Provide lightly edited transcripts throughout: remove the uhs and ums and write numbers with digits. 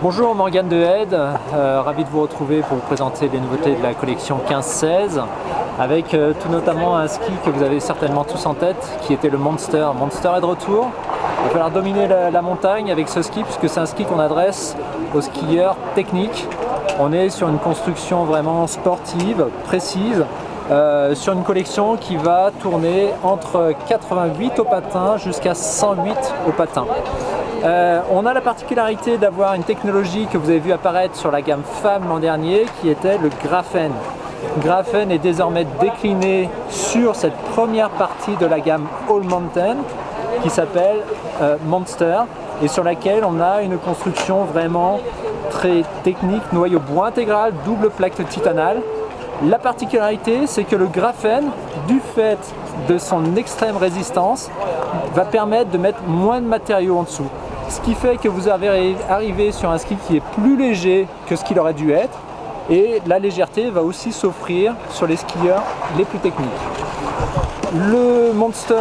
Bonjour, Morgane de Head, ravi de vous retrouver pour vous présenter les nouveautés de la collection 15-16 avec tout notamment un ski que vous avez certainement tous en tête qui était le Monster. Monster est de retour, il va falloir dominer la montagne avec ce ski puisque c'est un ski qu'on adresse aux skieurs techniques. On est sur une construction vraiment sportive, précise, sur une collection qui va tourner entre 88 au patin jusqu'à 108 au patin. On a la particularité d'avoir une technologie que vous avez vu apparaître sur la gamme Femme l'an dernier qui était le graphène. Graphène est désormais décliné sur cette première partie de la gamme All Mountain qui s'appelle Monster et sur laquelle on a une construction vraiment très technique, noyau bois intégral, double plaque titanale. La particularité, c'est que le graphène, du fait de son extrême résistance, va permettre de mettre moins de matériaux en dessous. Ce qui fait que vous arrivez sur un ski qui est plus léger que ce qu'il aurait dû être. Et la légèreté va aussi s'offrir sur les skieurs les plus techniques. Le Monster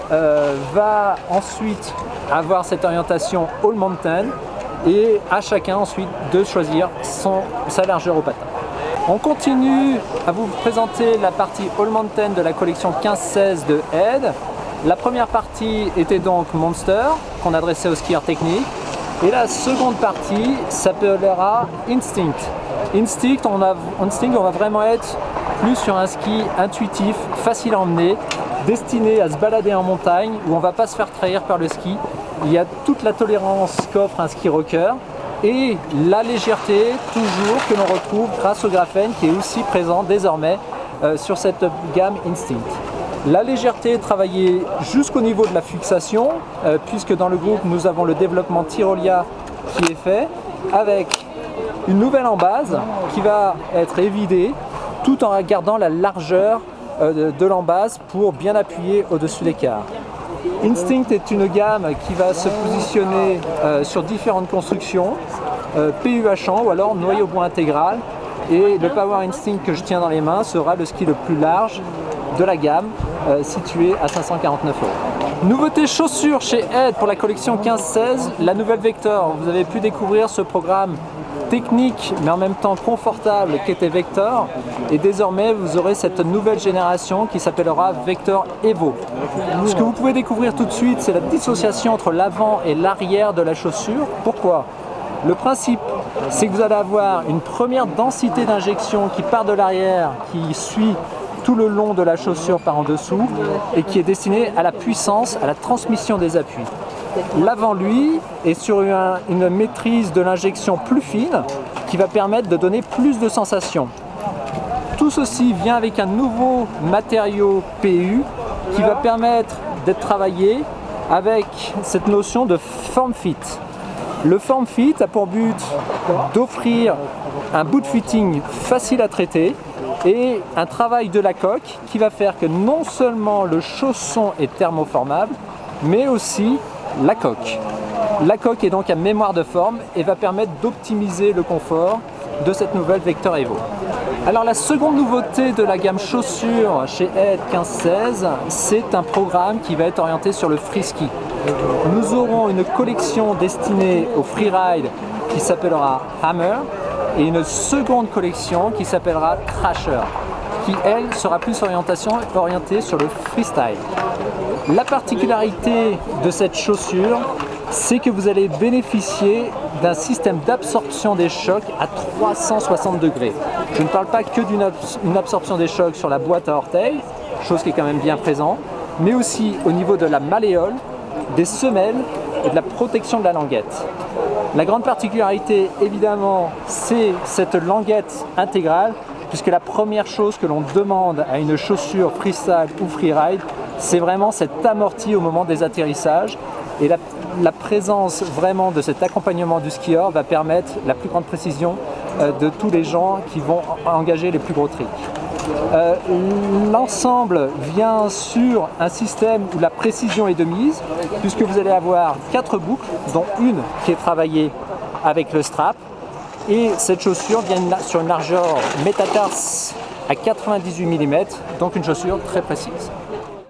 va ensuite avoir cette orientation All Mountain et à chacun ensuite de choisir sa largeur au patin. On continue à vous présenter la partie All Mountain de la collection 15-16 de Head. La première partie était donc Monster, qu'on adressait aux skieurs techniques. Et la seconde partie s'appellera Instinct. Instinct, on va vraiment être plus sur un ski intuitif, facile à emmener, destiné à se balader en montagne, où on ne va pas se faire trahir par le ski. Il y a toute la tolérance qu'offre un ski rocker. Et la légèreté, toujours, que l'on retrouve grâce au graphène qui est aussi présent désormais sur cette gamme Instinct. La légèreté est travaillée jusqu'au niveau de la fixation, puisque dans le groupe nous avons le développement Tyrolia qui est fait, avec une nouvelle embase qui va être évidée, tout en gardant la largeur de l'embase pour bien appuyer au-dessus des cars. Instinct est une gamme qui va se positionner sur différentes constructions, PUH ou alors noyau bois intégral. Et le Power Instinct que je tiens dans les mains sera le ski le plus large de la gamme, situé à 549 €. Nouveauté chaussures chez Head pour la collection 15-16, la nouvelle Vector. Vous avez pu découvrir ce programme technique mais en même temps confortable qu'était Vector et désormais vous aurez cette nouvelle génération qui s'appellera Vector Evo. Ce que vous pouvez découvrir tout de suite, c'est la dissociation entre l'avant et l'arrière de la chaussure. Pourquoi ? Le principe, c'est que vous allez avoir une première densité d'injection qui part de l'arrière, qui suit tout le long de la chaussure par en dessous et qui est destinée à la puissance, à la transmission des appuis. L'avant, lui, est sur une maîtrise de l'injection plus fine qui va permettre de donner plus de sensations. Tout ceci vient avec un nouveau matériau PU qui va permettre d'être travaillé avec cette notion de form fit. Le form fit a pour but d'offrir un boot fitting facile à traiter et un travail de la coque qui va faire que non seulement le chausson est thermoformable, mais aussi la coque. La coque est donc à mémoire de forme et va permettre d'optimiser le confort de cette nouvelle Vector Evo. Alors la seconde nouveauté de la gamme chaussures chez Head 15-16, c'est un programme qui va être orienté sur le free ski. Nous aurons une collection destinée au freeride qui s'appellera Hammer et une seconde collection qui s'appellera Thrasher, qui elle sera plus orientée sur le freestyle. La particularité de cette chaussure, c'est que vous allez bénéficier d'un système d'absorption des chocs à 360 degrés. Je ne parle pas que d'une absorption des chocs sur la boîte à orteils, chose qui est quand même bien présente, mais aussi au niveau de la malléole, des semelles et de la protection de la languette. La grande particularité, évidemment, c'est cette languette intégrale, puisque la première chose que l'on demande à une chaussure freestyle ou freeride, c'est vraiment cet amorti au moment des atterrissages. Et la présence vraiment de cet accompagnement du skieur va permettre la plus grande précision de tous les gens qui vont engager les plus gros tricks. L'ensemble vient sur un système où la précision est de mise, puisque vous allez avoir 4 boucles, dont une qui est travaillée avec le strap. Et cette chaussure vient sur une largeur métatarse à 98 mm, donc une chaussure très précise.